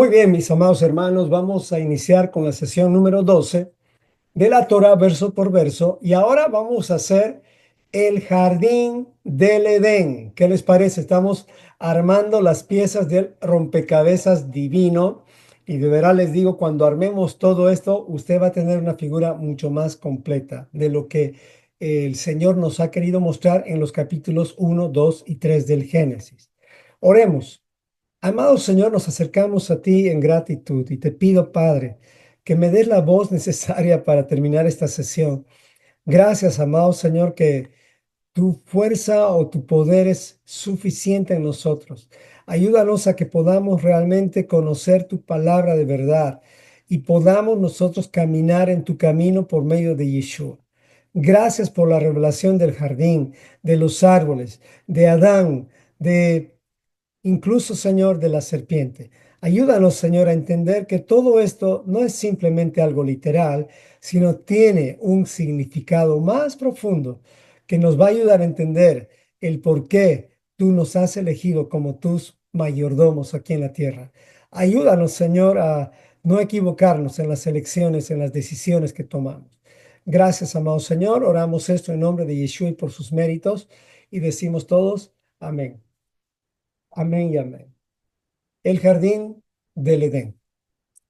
Muy bien, mis amados hermanos, vamos a iniciar con la sesión número 12 de la Torah verso por verso y ahora vamos a hacer el jardín del Edén. ¿Qué les parece? Estamos armando las piezas del rompecabezas divino y de verdad les digo, cuando armemos todo esto, usted va a tener una figura mucho más completa de lo que el Señor nos ha querido mostrar en los capítulos 1, 2 y 3 del Génesis. Oremos. Amado Señor, nos acercamos a ti en gratitud y te pido, Padre, que me des la voz necesaria para terminar esta sesión. Gracias, amado Señor, que tu fuerza o tu poder es suficiente en nosotros. Ayúdanos a que podamos realmente conocer tu palabra de verdad y podamos nosotros caminar en tu camino por medio de Yeshua. Gracias por la revelación del jardín, de los árboles, de Adán, de incluso, Señor, de la serpiente. Ayúdanos, Señor, a entender que todo esto no es simplemente algo literal, sino tiene un significado más profundo que nos va a ayudar a entender el por qué tú nos has elegido como tus mayordomos aquí en la tierra. Ayúdanos, Señor, a no equivocarnos en las elecciones, en las decisiones que tomamos. Gracias, amado Señor. Oramos esto en nombre de Yeshua y por sus méritos y decimos todos, amén. Amén y amén. El jardín del Edén.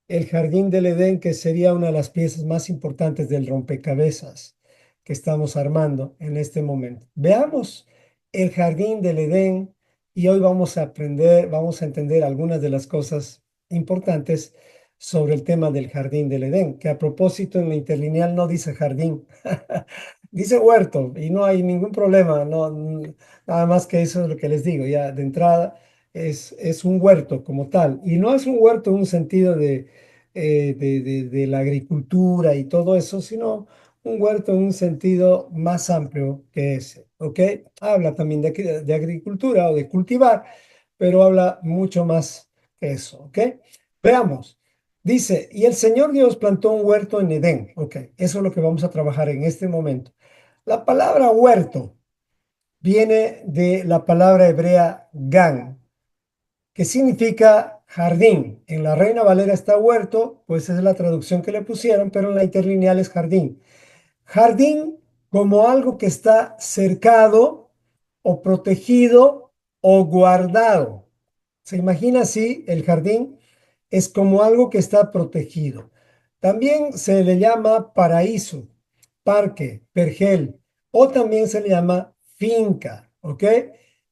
El jardín del Edén, que sería una de las piezas más importantes del rompecabezas que estamos armando en este momento. Veamos el jardín del Edén y hoy vamos a aprender, vamos a entender algunas de las cosas importantes sobre el tema del jardín del Edén, que a propósito en la interlineal no dice jardín, dice huerto y no hay ningún problema, no, nada más que eso es lo que les digo, ya de entrada es un huerto como tal y no es un huerto en un sentido de la agricultura y todo eso, sino un huerto en un sentido más amplio que ese, ¿ok? Habla también de agricultura o de cultivar, pero habla mucho más que eso, ¿ok? Veamos. Dice, y el Señor Dios plantó un huerto en Edén, ¿ok? Eso es lo que vamos a trabajar en este momento. La palabra huerto viene de la palabra hebrea gan, que significa jardín. En la Reina Valera está huerto, pues esa es la traducción que le pusieron, pero en la interlineal es jardín. Jardín como algo que está cercado o protegido o guardado. Se imagina así, el jardín es como algo que está protegido. También se le llama paraíso, parque, pergel, o también se le llama finca, ¿ok?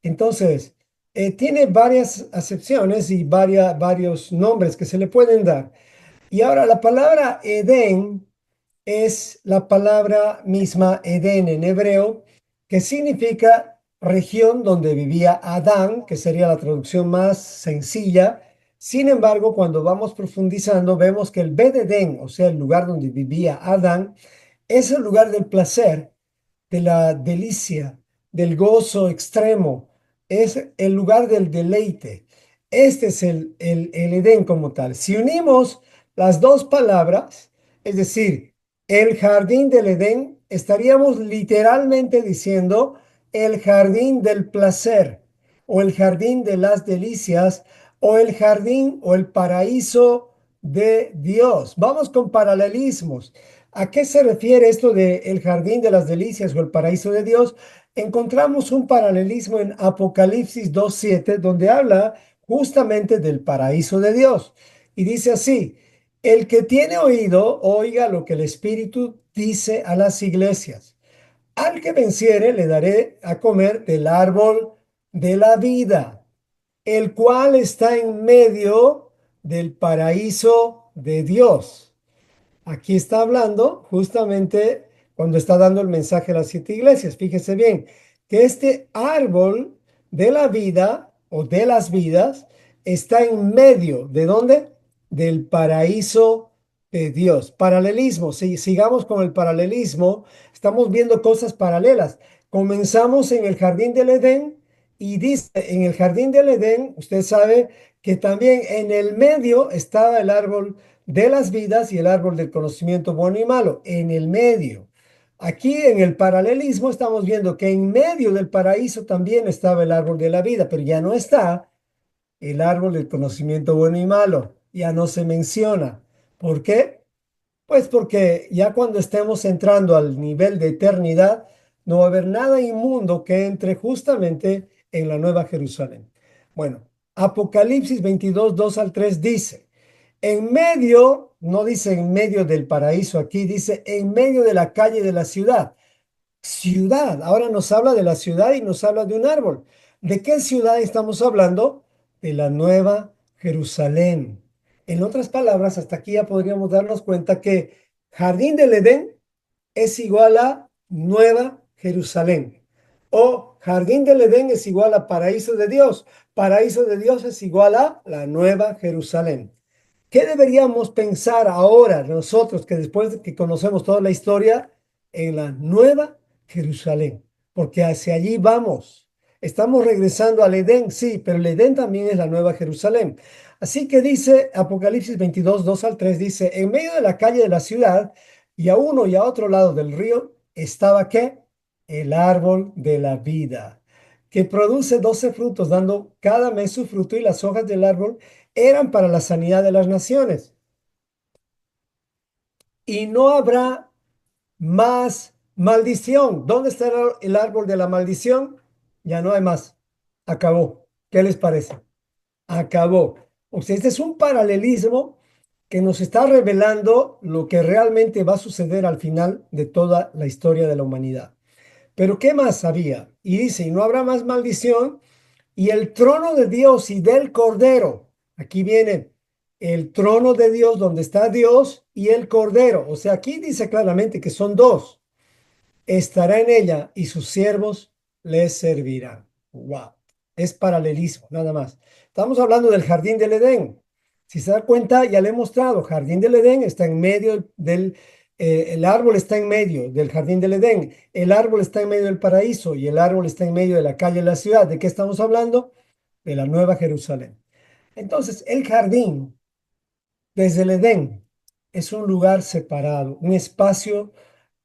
Entonces, tiene varias acepciones y varios nombres que se le pueden dar. Y ahora la palabra Edén es la palabra misma Edén en hebreo, que significa región donde vivía Adán, que sería la traducción más sencilla. Sin embargo, cuando vamos profundizando, vemos que el Bet Edén, o sea, el lugar donde vivía Adán, es el lugar del placer, de la delicia, del gozo extremo, es el lugar del deleite. Este es el Edén como tal. Si unimos las dos palabras, es decir, el jardín del Edén, estaríamos literalmente diciendo el jardín del placer o el jardín de las delicias o el jardín o el paraíso de Dios. Vamos con paralelismos. ¿A qué se refiere esto de el jardín de las delicias o el paraíso de Dios? Encontramos un paralelismo en Apocalipsis 2:7, donde habla justamente del paraíso de Dios. Y dice así, el que tiene oído, oiga lo que el Espíritu dice a las iglesias. Al que venciere le daré a comer del árbol de la vida, el cual está en medio del paraíso de Dios. Aquí está hablando justamente cuando está dando el mensaje a las siete iglesias. Fíjese bien, que este árbol de la vida o de las vidas está en medio. ¿De dónde? Del paraíso de Dios. Paralelismo. Si sigamos con el paralelismo, estamos viendo cosas paralelas. Comenzamos en el jardín del Edén y dice, en el jardín del Edén, usted sabe que también en el medio estaba el árbol de las vidas y el árbol del conocimiento bueno y malo, en el medio. Aquí en el paralelismo estamos viendo que en medio del paraíso también estaba el árbol de la vida, pero ya no está el árbol del conocimiento bueno y malo. ya no se menciona. ¿Por qué? Pues porque ya cuando estemos entrando al nivel de eternidad, no va a haber nada inmundo que entre justamente en la Nueva Jerusalén. Bueno, Apocalipsis 22 2 al 3 dice, en medio, no dice en medio del paraíso aquí, dice en medio de la calle de la ciudad. Ciudad, ahora nos habla de la ciudad y nos habla de un árbol. ¿De qué ciudad estamos hablando? De la Nueva Jerusalén. En otras palabras, hasta aquí ya podríamos darnos cuenta que Jardín del Edén es igual a Nueva Jerusalén. O Jardín del Edén es igual a Paraíso de Dios. Paraíso de Dios es igual a la Nueva Jerusalén. ¿Qué deberíamos pensar ahora nosotros que después de que conocemos toda la historia en la Nueva Jerusalén? Porque hacia allí vamos. Estamos regresando al Edén, sí, pero el Edén también es la Nueva Jerusalén. Así que dice Apocalipsis 22 2 al 3, dice, en medio de la calle de la ciudad y a uno y a otro lado del río estaba ¿qué? El árbol de la vida, que produce 12 frutos, dando cada mes su fruto y las hojas del árbol eran para la sanidad de las naciones. Y no habrá más maldición. ¿Dónde está el árbol de la maldición? Ya no hay más. Acabó. ¿Qué les parece? Acabó. O sea, este es un paralelismo que nos está revelando lo que realmente va a suceder al final de toda la historia de la humanidad. Pero ¿qué más había? Y dice, y no habrá más maldición, y el trono de Dios y del Cordero. Aquí viene el trono de Dios donde está Dios y el Cordero. O sea, aquí dice claramente que son dos. Estará en ella y sus siervos les servirán. Wow. Es paralelismo, nada más. Estamos hablando del jardín del Edén. Si se da cuenta, ya le he mostrado, jardín del Edén está en medio el árbol está en medio del jardín del Edén, el árbol está en medio del paraíso y el árbol está en medio de la calle de la ciudad. ¿De qué estamos hablando? De la Nueva Jerusalén. Entonces, el jardín, desde el Edén, es un lugar separado, un espacio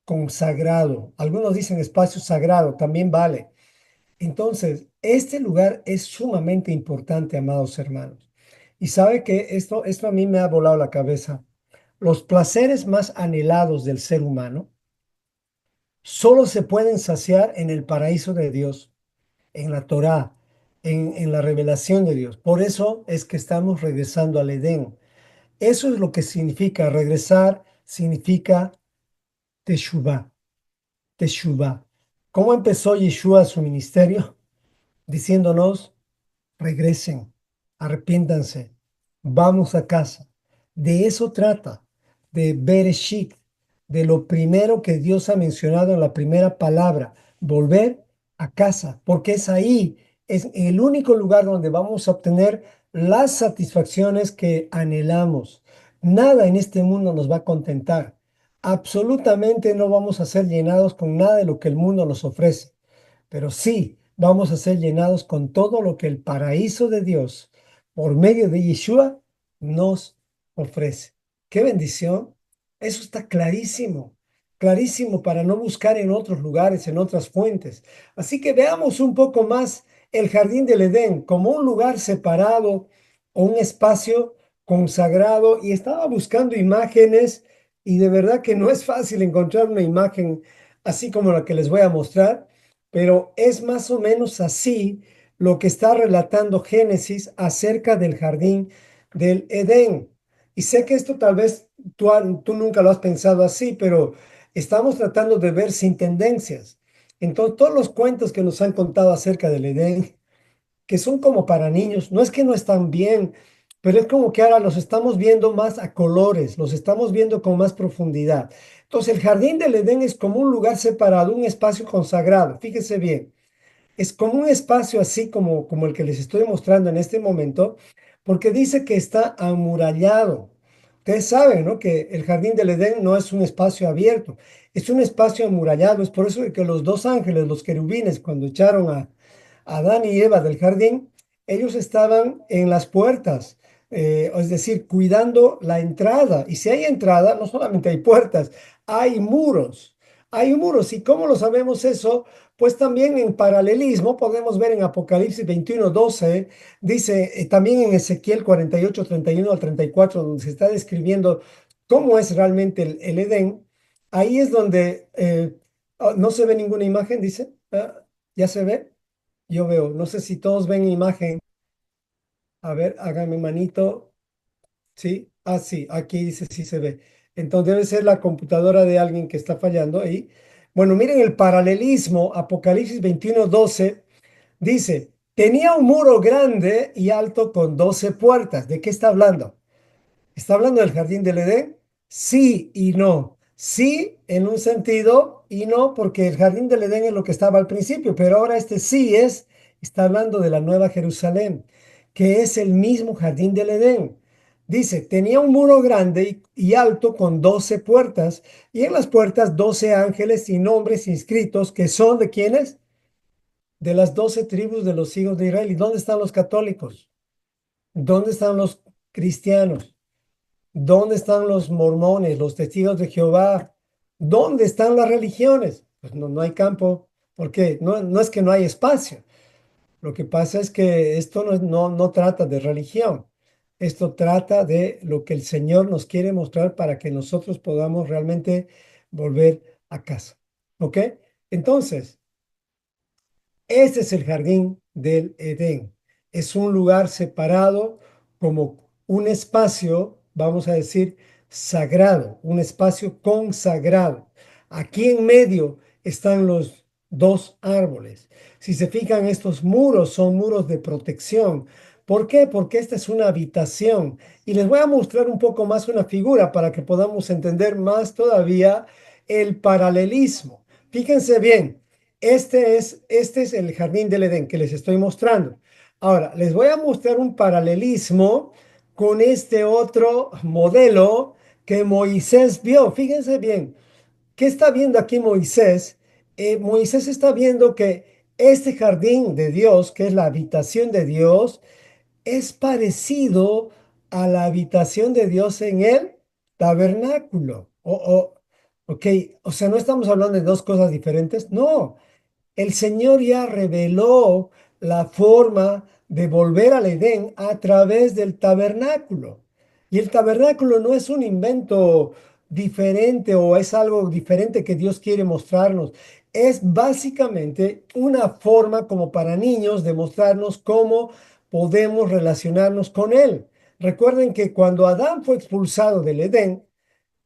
consagrado. Algunos dicen espacio sagrado, también vale. Entonces, este lugar es sumamente importante, amados hermanos. Y sabe que esto a mí me ha volado la cabeza. Los placeres más anhelados del ser humano solo se pueden saciar en el paraíso de Dios, en la Torá, en la revelación de Dios. Por eso es que estamos regresando al Edén. Eso es lo que significa regresar, significa Teshuvah. Teshuvah. ¿Cómo empezó Yeshua su ministerio? Diciéndonos, regresen, arrepiéntanse, vamos a casa. De eso trata, de Bereshit, de lo primero que Dios ha mencionado en la primera palabra, volver a casa, porque es ahí, es el único lugar donde vamos a obtener las satisfacciones que anhelamos. Nada en este mundo nos va a contentar. Absolutamente no vamos a ser llenados con nada de lo que el mundo nos ofrece, pero sí vamos a ser llenados con todo lo que el paraíso de Dios, por medio de Yeshua, nos ofrece. ¡Qué bendición! Eso está clarísimo, clarísimo para no buscar en otros lugares, en otras fuentes. Así que veamos un poco más el jardín del Edén como un lugar separado o un espacio consagrado. Y estaba buscando imágenes y de verdad que no es fácil encontrar una imagen así como la que les voy a mostrar, pero es más o menos así lo que está relatando Génesis acerca del jardín del Edén. Y sé que esto tal vez tú nunca lo has pensado así, pero estamos tratando de ver sin tendencias. Entonces, todos los cuentos que nos han contado acerca del Edén, que son como para niños, no es que no están bien, pero es como que ahora los estamos viendo más a colores, los estamos viendo con más profundidad. Entonces, el jardín del Edén es como un lugar separado, un espacio consagrado. Fíjese bien, es como un espacio así como el que les estoy mostrando en este momento, porque dice que está amurallado. Ustedes saben, ¿no? Que el jardín del Edén no es un espacio abierto, es un espacio amurallado. Es por eso que los dos ángeles, los querubines, cuando echaron a Adán y Eva del jardín, ellos estaban en las puertas, es decir, cuidando la entrada. Y si hay entrada, no solamente hay puertas, hay muros. Hay muros. ¿Y cómo lo sabemos eso? Pues también en paralelismo podemos ver en Apocalipsis 21:12, dice también en Ezequiel 48:31 al 34, donde se está describiendo cómo es realmente el Edén. Ahí es donde no se ve ninguna imagen, dice. ¿Ya se ve? Yo veo. No sé si todos ven imagen. A ver, háganme manito. Sí, sí, aquí dice sí se ve. Entonces debe ser la computadora de alguien que está fallando ahí. Bueno, miren el paralelismo, Apocalipsis 21:12 dice, tenía un muro grande y alto con 12 puertas. ¿De qué está hablando? ¿Está hablando del jardín del Edén? Sí y no. Sí en un sentido y no porque el jardín del Edén es lo que estaba al principio, pero ahora este sí está hablando de la Nueva Jerusalén, que es el mismo jardín del Edén. Dice, tenía un muro grande y alto con 12 puertas y en las puertas 12 ángeles y nombres inscritos que son de quiénes? De las 12 tribus de los hijos de Israel. ¿Y dónde están los católicos? ¿Dónde están los cristianos? ¿Dónde están los mormones, los testigos de Jehová? ¿Dónde están las religiones? Pues no, no hay campo. ¿Por qué? No, no es que no hay espacio. Lo que pasa es que esto no trata de religión. Esto trata de lo que el Señor nos quiere mostrar para que nosotros podamos realmente volver a casa. ¿Ok? Entonces, este es el jardín del Edén. Es un lugar separado como un espacio, vamos a decir, sagrado, un espacio consagrado. Aquí en medio están los dos árboles. Si se fijan, estos muros son muros de protección. ¿Por qué? Porque esta es una habitación. Y les voy a mostrar un poco más una figura para que podamos entender más todavía el paralelismo. Fíjense bien. Este es el jardín del Edén que les estoy mostrando. Ahora, les voy a mostrar un paralelismo con este otro modelo que Moisés vio. Fíjense bien, ¿qué está viendo aquí Moisés? Moisés está viendo que este jardín de Dios, que es la habitación de Dios, es parecido a la habitación de Dios en el tabernáculo. Ok, o sea, no estamos hablando de dos cosas diferentes, no. El Señor ya reveló la forma de volver al Edén a través del tabernáculo. Y el tabernáculo no es un invento diferente o es algo diferente que Dios quiere mostrarnos. Es básicamente una forma como para niños de mostrarnos cómo podemos relacionarnos con Él. Recuerden que cuando Adán fue expulsado del Edén,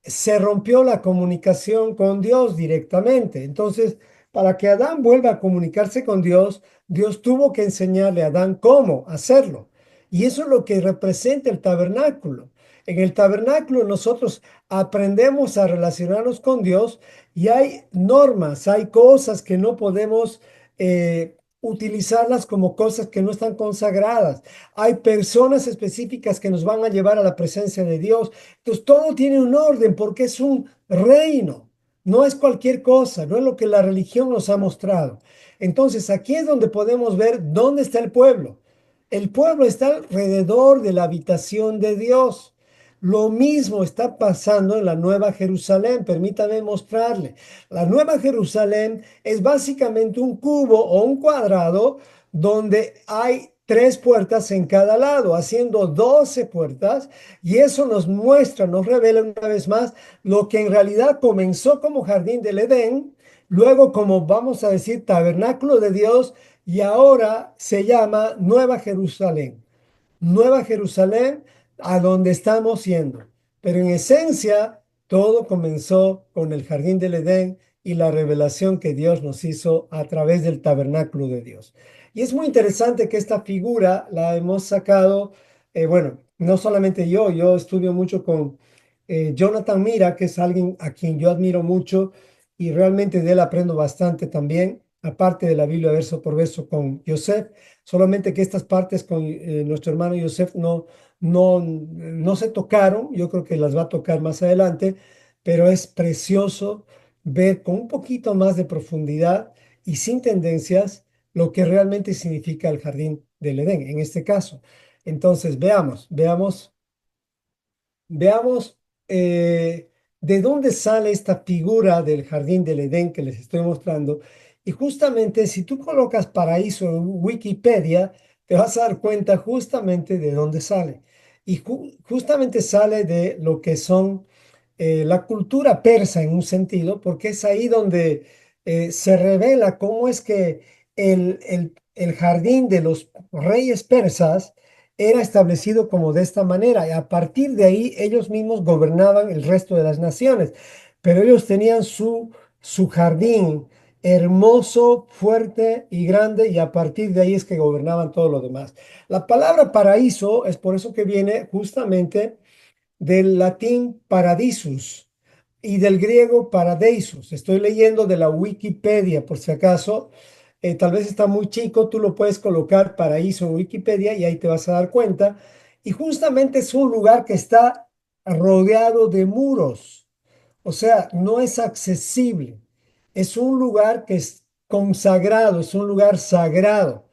se rompió la comunicación con Dios directamente. Entonces, para que Adán vuelva a comunicarse con Dios, Dios tuvo que enseñarle a Adán cómo hacerlo. Y eso es lo que representa el tabernáculo. En el tabernáculo nosotros aprendemos a relacionarnos con Dios y hay normas, hay cosas que no podemos utilizarlas como cosas que no están consagradas. Hay personas específicas que nos van a llevar a la presencia de Dios. Entonces todo tiene un orden porque es un reino, no es cualquier cosa, no es lo que la religión nos ha mostrado. Entonces aquí es donde podemos ver dónde está el pueblo. El pueblo está alrededor de la habitación de Dios. Lo mismo está pasando en la Nueva Jerusalén. Permítame mostrarle. La Nueva Jerusalén es básicamente un cubo o un cuadrado donde hay tres puertas en cada lado, haciendo 12 puertas. Y eso nos muestra, nos revela una vez más lo que en realidad comenzó como jardín del Edén, luego como vamos a decir tabernáculo de Dios y ahora se llama Nueva Jerusalén. Nueva Jerusalén, a donde estamos yendo. Pero en esencia, todo comenzó con el jardín del Edén y la revelación que Dios nos hizo a través del tabernáculo de Dios. Y es muy interesante que esta figura la hemos sacado, bueno, no solamente yo estudio mucho con Jonathan Mira, que es alguien a quien yo admiro mucho y realmente de él aprendo bastante también, aparte de la Biblia verso por verso con Yosef. Solamente que estas partes con nuestro hermano Yosef no se tocaron, yo creo que las va a tocar más adelante, pero es precioso ver con un poquito más de profundidad y sin tendencias lo que realmente significa el jardín del Edén, en este caso. Entonces, veamos de dónde sale esta figura del jardín del Edén que les estoy mostrando. Y justamente si tú colocas paraíso en Wikipedia, te vas a dar cuenta justamente de dónde sale. Y justamente sale de lo que son la cultura persa en un sentido, porque es ahí donde se revela cómo es que el jardín de los reyes persas era establecido como de esta manera. Y a partir de ahí ellos mismos gobernaban el resto de las naciones, pero ellos tenían su jardín hermoso, fuerte y grande, y a partir de ahí es que gobernaban todo lo demás. La palabra paraíso es por eso que viene justamente del latín paradisus y del griego paradeisus. Estoy leyendo de la Wikipedia, por si acaso. Tal vez está muy chico, tú lo puedes colocar paraíso en Wikipedia y ahí te vas a dar cuenta. Y justamente es un lugar que está rodeado de muros, o sea, no es accesible. Es un lugar que es consagrado, es un lugar sagrado.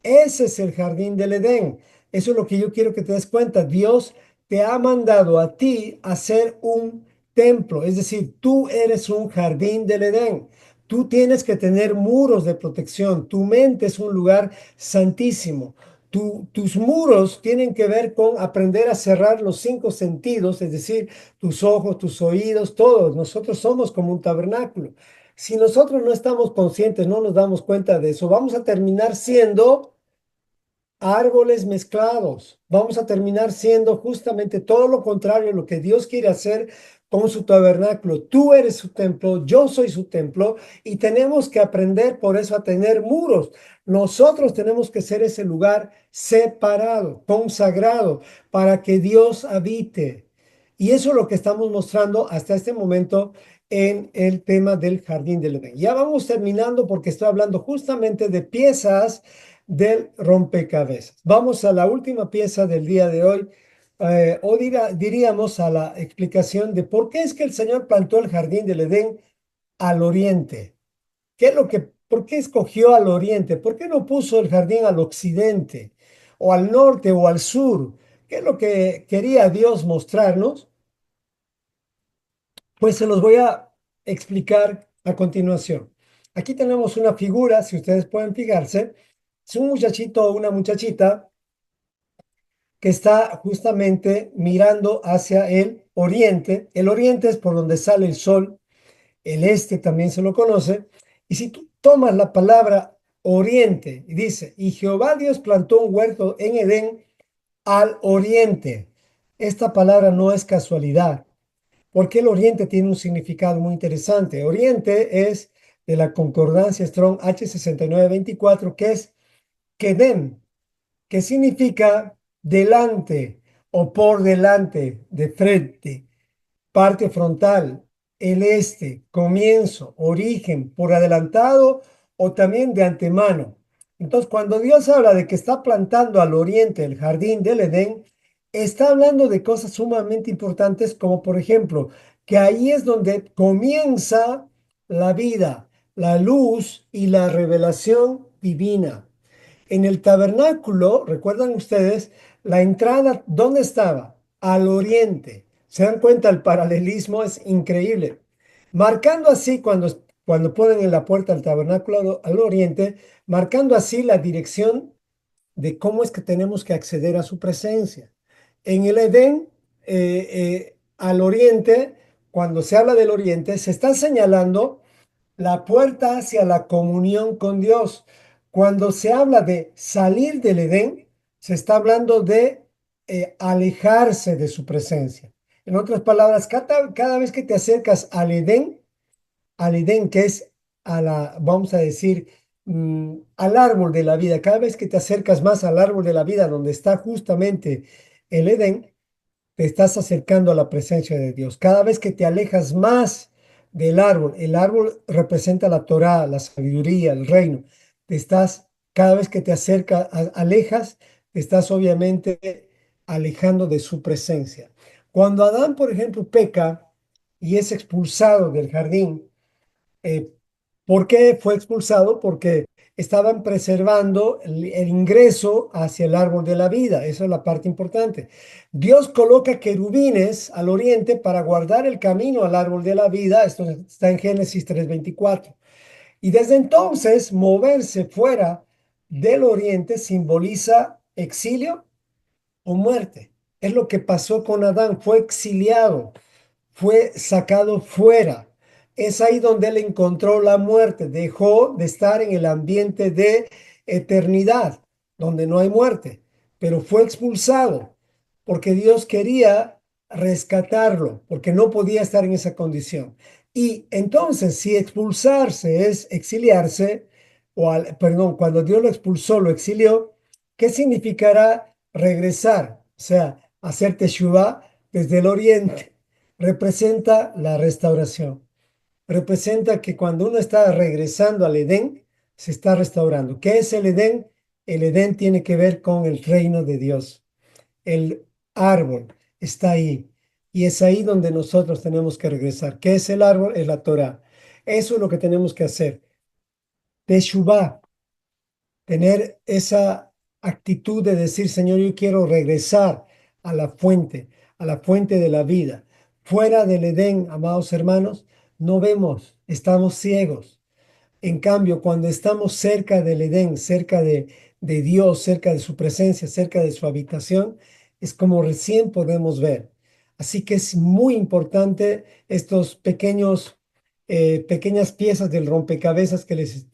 Ese es el jardín del Edén. Eso es lo que yo quiero que te des cuenta. Dios te ha mandado a ti a ser un templo, es decir, tú eres un jardín del Edén. Tú tienes que tener muros de protección. Tu mente es un lugar santísimo. Tus muros tienen que ver con aprender a cerrar los cinco sentidos, es decir, tus ojos, tus oídos, todos. Nosotros somos como un tabernáculo. Si nosotros no estamos conscientes, no nos damos cuenta de eso, vamos a terminar siendo árboles mezclados. Vamos a terminar siendo justamente todo lo contrario a lo que Dios quiere hacer con su tabernáculo. Tú eres su templo, yo soy su templo y tenemos que aprender por eso a tener muros. Nosotros tenemos que ser ese lugar separado, consagrado, para que Dios habite. Y eso es lo que estamos mostrando hasta este momento en el tema del jardín del Edén. Ya vamos terminando porque estoy hablando justamente de piezas del rompecabezas. Vamos a la última pieza del día de hoy, o diríamos a la explicación de por qué es que el Señor plantó el jardín del Edén al oriente. ¿Qué es lo que, por qué escogió al oriente? ¿Por qué no puso el jardín al occidente o al norte o al sur? ¿Qué es lo que quería Dios mostrarnos? Pues se los voy a explicar a continuación. Aquí tenemos una figura, si ustedes pueden fijarse, es un muchachito o una muchachita que está justamente mirando hacia el oriente. El oriente es por donde sale el sol, el este también se lo conoce. Y si tú tomas la palabra oriente y dice, y Jehová Dios plantó un huerto en Edén al oriente. Esta palabra no es casualidad, porque el oriente tiene un significado muy interesante. Oriente es de la concordancia Strong H6924, que es Kedem, que significa delante o por delante, de frente, parte frontal, el este, comienzo, origen, por adelantado o también de antemano. Entonces, cuando Dios habla de que está plantando al oriente el jardín del Edén, está hablando de cosas sumamente importantes, como por ejemplo, que ahí es donde comienza la vida, la luz y la revelación divina. En el tabernáculo, recuerdan ustedes, la entrada, ¿dónde estaba? Al oriente. ¿Se dan cuenta? El paralelismo es increíble. Marcando así, cuando ponen en la puerta del tabernáculo al oriente, marcando así la dirección de cómo es que tenemos que acceder a su presencia. En el Edén, al oriente, cuando se habla del oriente, se está señalando la puerta hacia la comunión con Dios. Cuando se habla de salir del Edén, se está hablando de alejarse de su presencia. En otras palabras, cada vez que te acercas al Edén, que es a la, vamos a decir, al árbol de la vida, cada vez que te acercas más al árbol de la vida, donde está justamente el Edén, te estás acercando a la presencia de Dios. Cada vez que te alejas más del árbol, el árbol representa la Torá, la sabiduría, el reino. Cada vez que te acercas, alejas, te estás obviamente alejando de su presencia. Cuando Adán, por ejemplo, peca y es expulsado del jardín, eh, ¿por qué fue expulsado? Porque estaban preservando el ingreso hacia el árbol de la vida. Esa es la parte importante. Dios coloca querubines al oriente para guardar el camino al árbol de la vida. Esto está en Génesis 3:24. Y desde entonces, moverse fuera del oriente simboliza exilio o muerte. Es lo que pasó con Adán, fue exiliado, fue sacado fuera. Es ahí donde él encontró la muerte, dejó de estar en el ambiente de eternidad, donde no hay muerte, pero fue expulsado porque Dios quería rescatarlo, porque no podía estar en esa condición. Y entonces, si expulsarse es exiliarse, perdón, cuando Dios lo expulsó, lo exilió, ¿qué significará regresar? O sea, hacer teshuvá desde el oriente representa la restauración. Representa que cuando uno está regresando al Edén, se está restaurando. ¿Qué es el Edén? El Edén tiene que ver con el reino de Dios. El árbol está ahí. Y es ahí donde nosotros tenemos que regresar. ¿Qué es el árbol? Es la Torah. Eso es lo que tenemos que hacer. Teshuvah, tener esa actitud de decir, Señor, yo quiero regresar a la fuente de la vida. Fuera del Edén, amados hermanos, no vemos, estamos ciegos. En cambio, cuando estamos cerca del Edén, cerca de Dios, cerca de su presencia, cerca de su habitación, es como recién podemos ver. Así que es muy importante estos pequeñas piezas del rompecabezas que les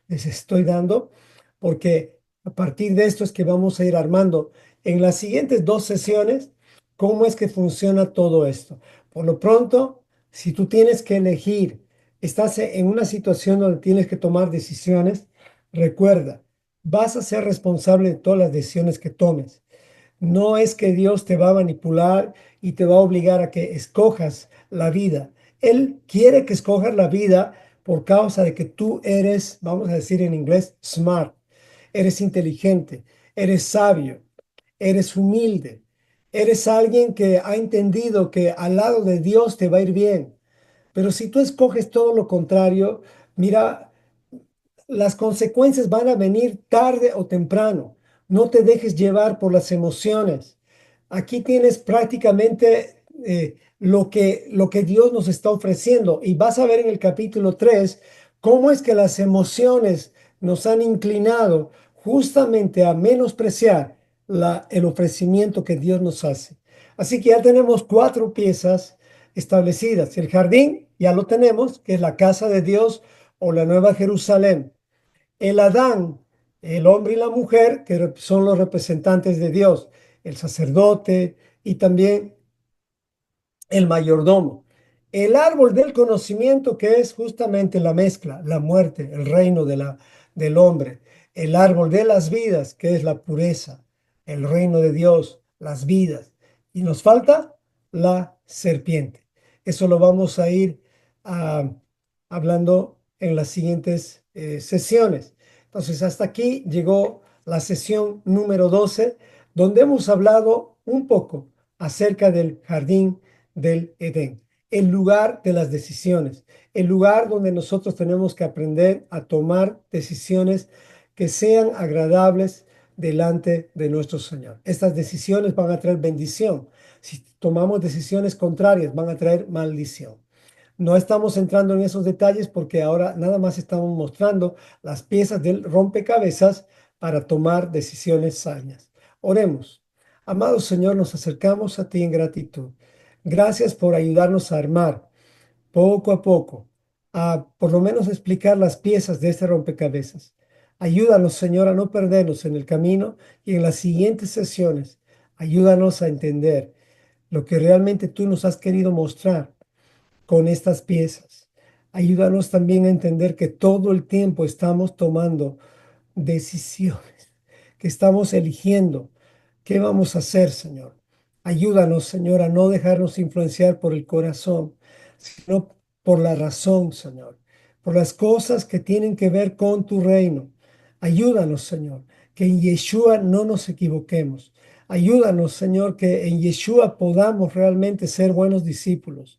estoy dando, porque a partir de esto es que vamos a ir armando en las siguientes dos sesiones cómo es que funciona todo esto. Por lo pronto, si tú tienes que elegir, estás en una situación donde tienes que tomar decisiones, recuerda, vas a ser responsable de todas las decisiones que tomes. No es que Dios te va a manipular y te va a obligar a que escojas la vida. Él quiere que escojas la vida por causa de que tú eres, vamos a decir en inglés, smart, eres inteligente, eres sabio, eres humilde, eres alguien que ha entendido que al lado de Dios te va a ir bien. Pero si tú escoges todo lo contrario, mira, las consecuencias van a venir tarde o temprano. No te dejes llevar por las emociones. Aquí tienes prácticamente lo que Dios nos está ofreciendo. Y vas a ver en el capítulo 3 cómo es que las emociones nos han inclinado justamente a menospreciar el ofrecimiento que Dios nos hace. Así que ya tenemos cuatro piezas establecidas. El jardín ya lo tenemos, que es la casa de Dios o la Nueva Jerusalén. El Adán, el hombre y la mujer, que son los representantes de Dios, el sacerdote y también el mayordomo. El árbol del conocimiento, que es justamente la mezcla, la muerte, el reino del hombre. El árbol de las vidas, que es la pureza, el reino de Dios, las vidas. Y nos falta la serpiente. Eso lo vamos a ir ah, hablando en las siguientes sesiones. Entonces, hasta aquí llegó la sesión número 12, donde hemos hablado un poco acerca del jardín del Edén, el lugar de las decisiones, el lugar donde nosotros tenemos que aprender a tomar decisiones que sean agradables delante de nuestro Señor. Estas decisiones van a traer bendición. Si tomamos decisiones contrarias, van a traer maldición. No estamos entrando en esos detalles porque ahora nada más estamos mostrando las piezas del rompecabezas para tomar decisiones sabias. Oremos. Amado Señor, nos acercamos a ti en gratitud. Gracias por ayudarnos a armar poco a poco, a por lo menos explicar las piezas de este rompecabezas. Ayúdanos, Señor, a no perdernos en el camino y en las siguientes sesiones. Ayúdanos a entender lo que realmente tú nos has querido mostrar con estas piezas. Ayúdanos también a entender que todo el tiempo estamos tomando decisiones, que estamos eligiendo qué vamos a hacer, Señor. Ayúdanos, Señor, a no dejarnos influenciar por el corazón, sino por la razón, Señor, por las cosas que tienen que ver con tu reino. Ayúdanos, Señor, que en Yeshua no nos equivoquemos. Ayúdanos, Señor, que en Yeshua podamos realmente ser buenos discípulos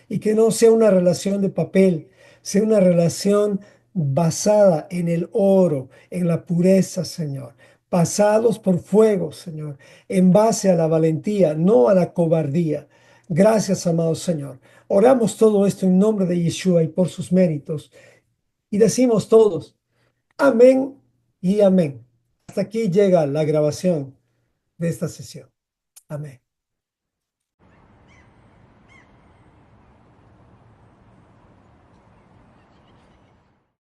y que no sea una relación de papel, sea una relación basada en el oro, en la pureza, Señor, pasados por fuego, Señor, en base a la valentía, no a la cobardía. Gracias, amado Señor. Oramos todo esto en nombre de Yeshua y por sus méritos. Y decimos todos, amén y amén. Hasta aquí llega la grabación de esta sesión. Amén.